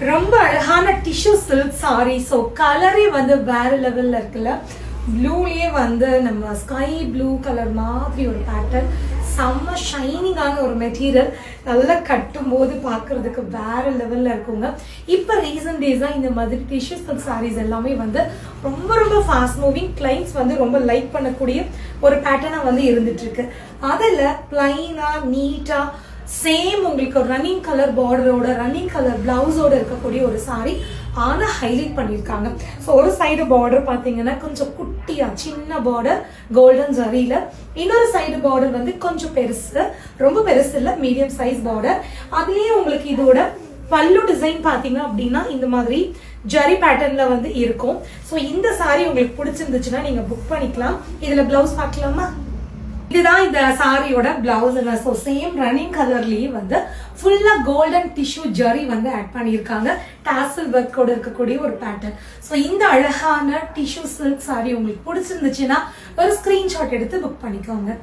ரொம்ப அழகான tissue silk sorry. So கலரே வந்து வேற லெவல்ல இருக்குல்ல. ப்ளூலயே வந்து நம்ம ஸ்கை ப்ளூ கலர் மாதிரி ஒரு பேட்டர்ன், செம்ம ஷைனிங்கான ஒரு மெட்டீரியல், நல்லா கட்டும் போது பார்க்கறதுக்கு வேற லெவல்ல இருக்குங்க. இப்போ ரீசன்ட் டேஸா இந்த மாதிரி டிஷ்யூ சில்க் சாரீஸ் எல்லாமே வந்து ரொம்ப ரொம்ப ஃபாஸ்ட் மூவிங், கிளைண்ட்ஸ் வந்து ரொம்ப லைக் பண்ணக்கூடிய ஒரு பேட்டர்னா வந்து இருந்துட்டு இருக்கு. அதில் பிளைனா நீட்டா சேம் உங்களுக்கு ரன்னிங் கலர் பார்டரோட ரன்னிங் கலர் பிளவுஸோட இருக்கக்கூடிய ஒரு சாரி ஆனா ஹைலைட் பண்ணியிருக்காங்க. ஸோ ஒரு சைடு பார்டர் பார்த்தீங்கன்னா கொஞ்சம் குட்டியா சின்ன பார்டர் கோல்டன் ஜரியில, இன்னொரு சைடு பார்டர் வந்து கொஞ்சம் பெருசு, ரொம்ப பெருசு இல்லை, மீடியம் சைஸ் பார்டர். அதுலயே உங்களுக்கு இதோட பல்லு டிசைன் பாத்தீங்க அப்படின்னா இந்த மாதிரி ஜரி பேட்டர்ன்ல வந்து இருக்கும். ஸோ இந்த சாரி உங்களுக்கு பிடிச்சிருந்துச்சுன்னா நீங்க புக் பண்ணிக்கலாம். இதுல பிளவுஸ் பார்க்கலாமா? இதுதான் இந்த சாரியோட பிளவுஸுங்க. ஸோ சேம் ரன்னிங் கலர்லயே வந்து ஃபுல்லா கோல்டன் டிஷ்யூ ஜரி வந்து ஆட் பண்ணியிருக்காங்க, டாசல் ஒர்க்கோட இருக்கக்கூடிய ஒரு பேட்டர்ன். ஸோ இந்த அழகான டிஷ்யூ சில்க் சாரி உங்களுக்கு பிடிச்சிருந்துச்சுன்னா ஒரு ஸ்கிரீன்ஷாட் எடுத்து புக் பண்ணிக்கோங்க.